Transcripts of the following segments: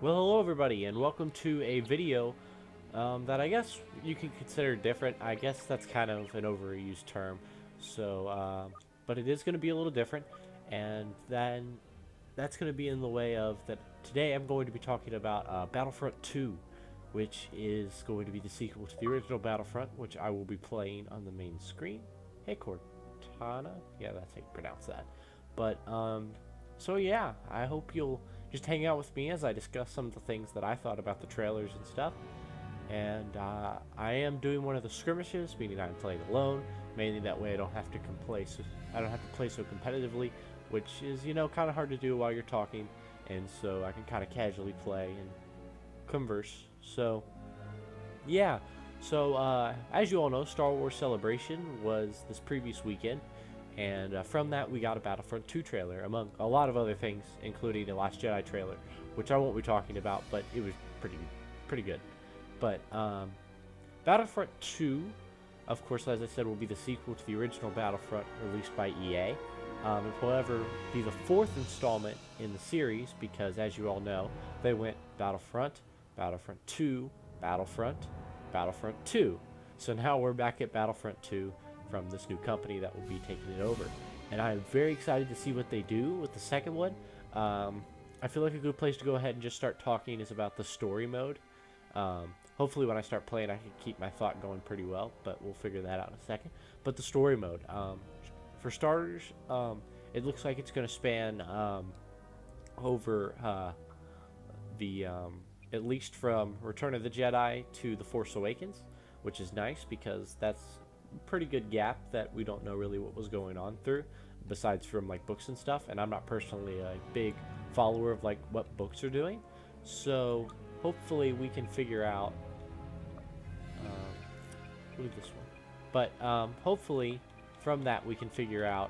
Well, hello everybody, and welcome to a video that I guess you can consider different. I guess that's kind of an overused term, but it is going to be a little different, and then that's going to be in the way of that. Today I'm going to be talking about Battlefront 2, which is going to be the sequel to the original Battlefront, which I will be playing on the main screen. Hey, Cortana? Yeah, that's how you pronounce that. But, so yeah, I hope you'll just hang out with me as I discuss some of the things that I thought about the trailers and stuff. And I am doing one of the skirmishes, meaning I'm playing alone, mainly that way I don't have to play so competitively, which is, you know, kind of hard to do while you're talking, and so I can kind of casually play and converse. So yeah, so as you all know, Star Wars Celebration was this previous weekend, and from that we got a Battlefront 2 trailer, among a lot of other things, including a Last Jedi trailer, which I won't be talking about, but it was pretty good. But Battlefront 2, of course, as I said, will be the sequel to the original Battlefront released by EA. It will, however, be the fourth installment in the series because, as you all know, they went Battlefront, Battlefront 2, Battlefront, Battlefront 2. So now we're back at Battlefront 2 from this new company that will be taking it over. And I'm very excited to see what they do with the second one. I feel like a good place to go ahead and just start talking is about the story mode. Hopefully when I start playing I can keep my thought going pretty well, but we'll figure that out in a second. But the story mode, for starters, it looks like it's going to span over at least from Return of the Jedi to The Force Awakens, which is nice because that's a pretty good gap that we don't know really what was going on through, besides from like books and stuff, and I'm not personally a big follower of like what books are doing, so hopefully we can figure out leave this one. But hopefully from that we can figure out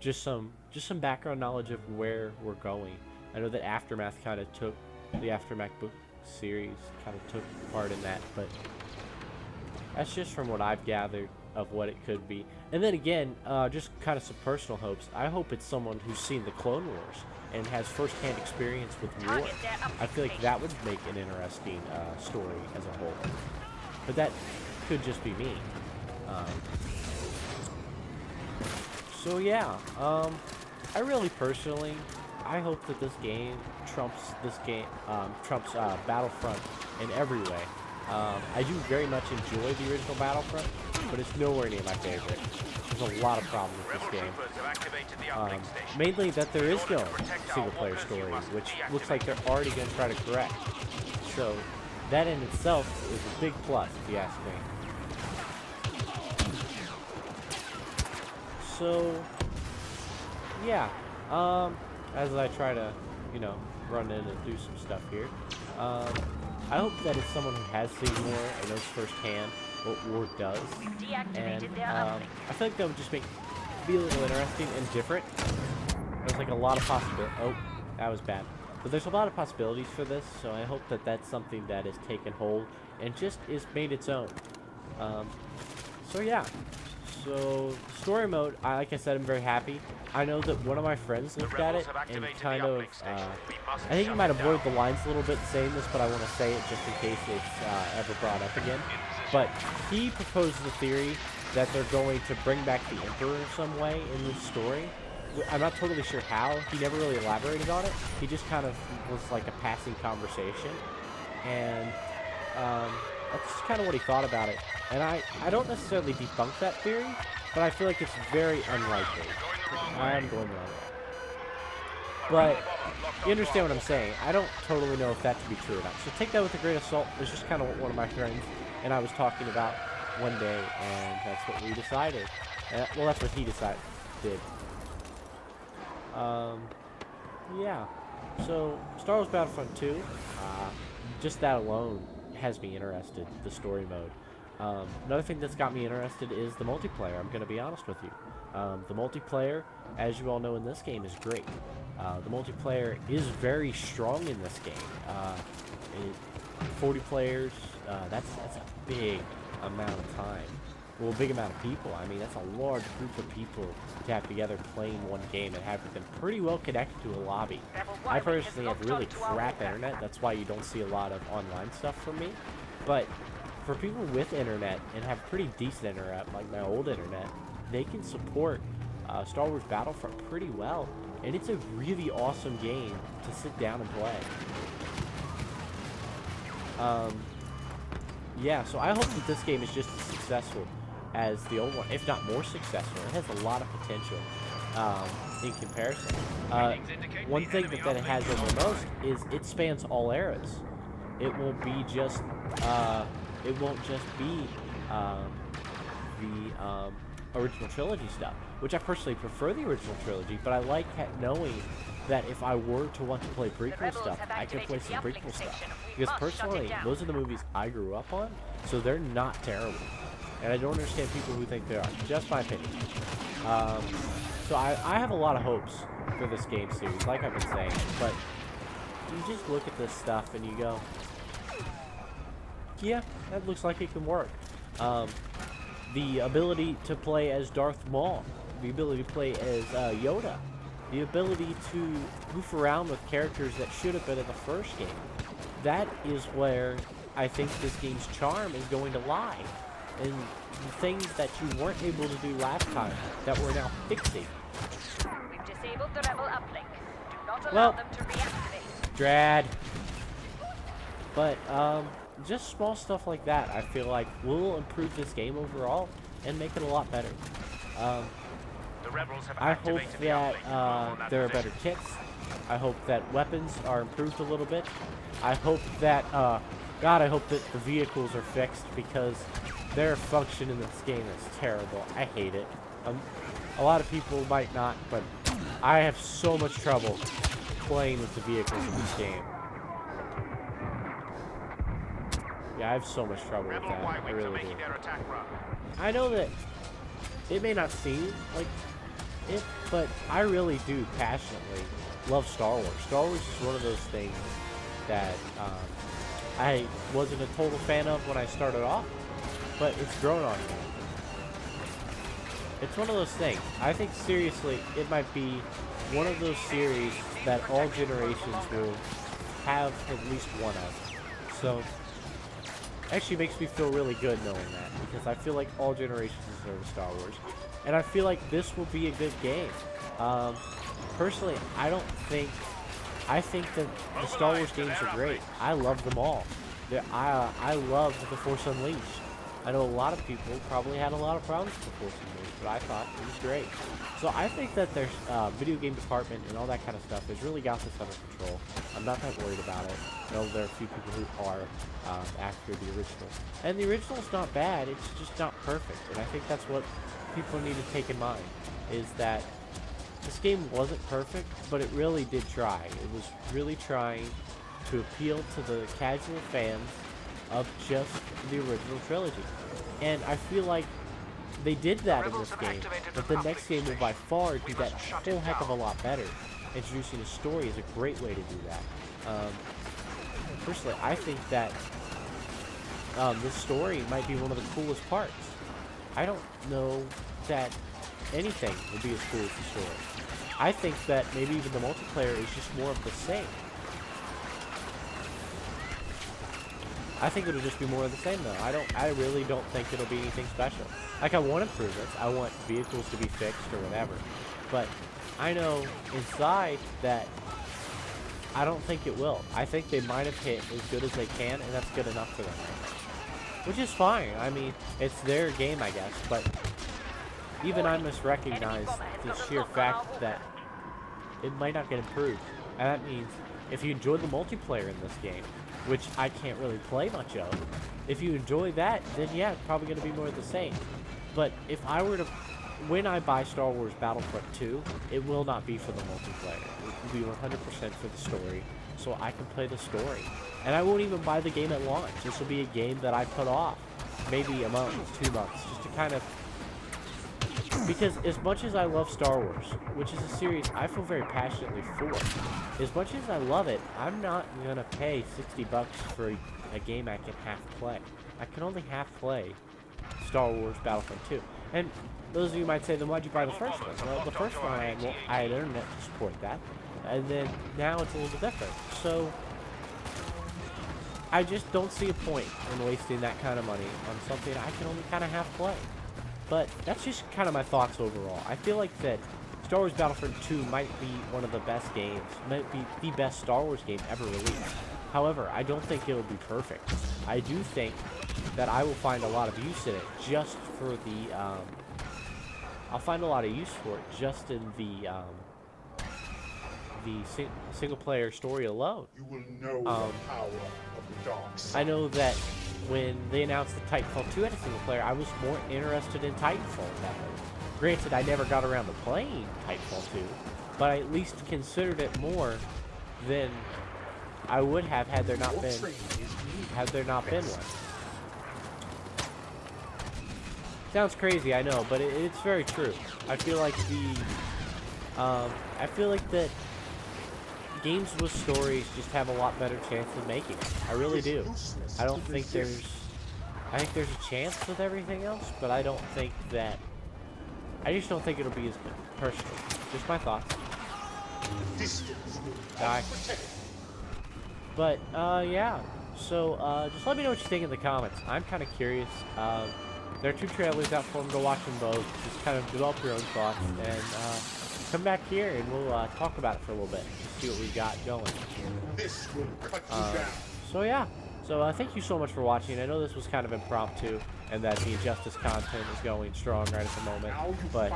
just some background knowledge of where we're going. I know that Aftermath kind of took the Aftermath book series kind of took part in that, but that's just from what I've gathered of what it could be. And then again, just kind of some personal hopes. I hope it's someone who's seen the Clone Wars and has first-hand experience with war. I feel like that would make an interesting story as a whole. But that could just be me. So yeah, I really personally, I hope that this game trumps Battlefront in every way. I do very much enjoy the original Battlefront, but it's nowhere near my favorite. There's a lot of problems with this game. Mainly that there is no single-player story, which looks like they're already going to try to correct. So that in itself is a big plus, if you ask me. So yeah, as I try to, you know, run in and do some stuff here, I hope that it's someone who has seen war and knows firsthand what war does, and I feel like that would just be a little interesting and different. There's like a lot of possibilities. Oh, that was bad. But there's a lot of possibilities for this, so I hope that that's something that has taken hold and just is made its own. So yeah. So story mode, like I said, I'm very happy. I know that one of my friends looked at it and kind of, I think he might have blurred the lines a little bit saying this, but I want to say it just in case it's ever brought up again. But he proposed the theory that they're going to bring back the Emperor in some way in this story. I'm not totally sure how. He never really elaborated on it. He just kind of was like a passing conversation. And that's kind of what he thought about it. And I don't necessarily debunk that theory, but I feel like it's very unlikely. I'm going wrong. But you understand what I'm saying. I don't totally know if that to be true or not. So take that with a grain of salt. It's just kind of what one of my friends and I was talking about one day, and that's what we decided. Well, that's what he did. Yeah. So Star Wars Battlefront 2, just that alone has me interested, the story mode. Another thing that's got me interested is the multiplayer. I'm going to be honest with you. The multiplayer, as you all know in this game, is great. The multiplayer is very strong in this game. 40 players, that's a big amount of time. well, a big amount of people. I mean, that's a large group of people to have together playing one game and having them pretty well connected to a lobby. I personally have really crap internet. That's why you don't see a lot of online stuff from me. But for people with internet and have pretty decent internet, like my old internet, they can support Star Wars Battlefront pretty well. And it's a really awesome game to sit down and play. Yeah, so I hope that this game is just as successful as the old one, if not more successful. It has a lot of potential in comparison. One thing that it has over most is it spans all eras. It won't be just the original trilogy stuff, which I personally prefer the original trilogy, but I like knowing that if I were to want to play prequel stuff, I could play some prequel stuff. Because personally, those are the movies I grew up on, so they're not terrible. And I don't understand people who think they are. Just my opinion. So I have a lot of hopes for this game series, like I've been saying, but you just look at this stuff and you go, yeah, that looks like it can work. The ability to play as Darth Maul, the ability to play as Yoda, the ability to goof around with characters that should have been in the first game. That is where I think this game's charm is going to lie. And the things that you weren't able to do last time that we're now fixing. We've disabled the rebel uplink. Do not allow them to reactivate. Drad. But just small stuff like that, I feel like will improve this game overall and make it a lot better. I hope that there are better kits. I hope that weapons are improved a little bit. I hope that, God, I hope that the vehicles are fixed, because their function in this game is terrible. I hate it. A lot of people might not, but I have so much trouble playing with the vehicles in this game. Yeah, I have so much trouble with that. I really do. I know that it may not seem like it, but I really do passionately love Star Wars. Star Wars is one of those things that I wasn't a total fan of when I started off, but it's grown on me. It's one of those things. I think seriously it might be one of those series that all generations will have at least one of. So actually makes me feel really good knowing that, because I feel like all generations deserve Star Wars, and I feel like this will be a good game. Personally, I think that the Star Wars games are great. I love them all. I love The Force Unleashed. I know a lot of people probably had a lot of problems with The Force Unleashed, but I thought it was great. So I think that their video game department and all that kind of stuff has really got this under control. I'm not that worried about it. I know there are a few people who are after the original. And the original's not bad, it's just not perfect. And I think that's what people need to take in mind, is that this game wasn't perfect, but it really did try. It was really trying to appeal to the casual fans of just the original trilogy. And I feel like they did that in this game, but the next game will by far do that a whole heck of a lot better. Introducing a story is a great way to do that. Personally, I think that this story might be one of the coolest parts. I don't know that anything will be as cool as the story. I think that maybe even the multiplayer is just more of the same. I think it'll just be more of the same though. I really don't think it'll be anything special. Like, I want improvements. I want vehicles to be fixed or whatever. But I know inside that I don't think it will. I think they might have hit as good as they can, and that's good enough for them right now. Which is fine. I mean, it's their game, I guess, but even I must recognize the sheer fact that it might not get improved. And that means if you enjoy the multiplayer in this game, which I can't really play much of, if you enjoy that, then yeah, it's probably going to be more of the same. But if I were to, when I buy Star Wars Battlefront 2, it will not be for the multiplayer. It will be 100% for the story, so I can play the story. And I won't even buy the game at launch. This will be a game that I put off maybe a month, 2 months, just to kind of, because as much as I love Star Wars, which is a series I feel very passionately for, as much as I love it, I'm not gonna pay $60 for a game I can half play. I can only half play Star Wars Battlefront 2. And those of you might say, then why'd you buy the first one? Well, the first one I had internet to support that, and then now it's a little bit different. So I just don't see a point in wasting that kind of money on something I can only kind of half play. But that's just kind of my thoughts overall. I feel like that Star Wars Battlefront 2 might be one of the best games, might be the best Star Wars game ever released. However, I don't think it'll be perfect. I do think that I will find a lot of use in it just for the, I'll find a lot of use for it just in the single-player story alone. You will know the power of the dark side. I know that when they announced that Titanfall 2 had a single player, I was more interested in Titanfall that way. Granted, I never got around to playing Titanfall 2, but I at least considered it more than I would have had there not been one. Sounds crazy, I know, but it's very true. I feel like that games with stories just have a lot better chance of making it. I really do. I think there's a chance with everything else, but I just don't think it'll be as good, personally. Just my thoughts. Die. But, yeah. So, just let me know what you think in the comments. I'm kind of curious. There are 2 trailers out for them. Go watch them both. Just kind of develop your own thoughts. And, come back here and we'll talk about it for a little bit. See what we got going. This will cut you down. So, yeah. So, thank you so much for watching. I know this was kind of impromptu, and that the Injustice content is going strong right at the moment. But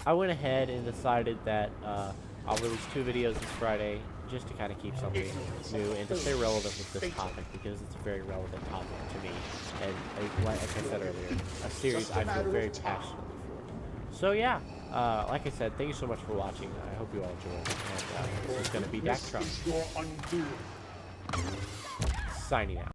I went ahead and decided that I'll release 2 videos this Friday just to kind of keep something new and to stay relevant with this topic because it's a very relevant topic to me. And like I said earlier, a series I feel very passionately for. So yeah, like I said, thank you so much for watching. I hope you all enjoyed. And this is going to be Daktron signing out.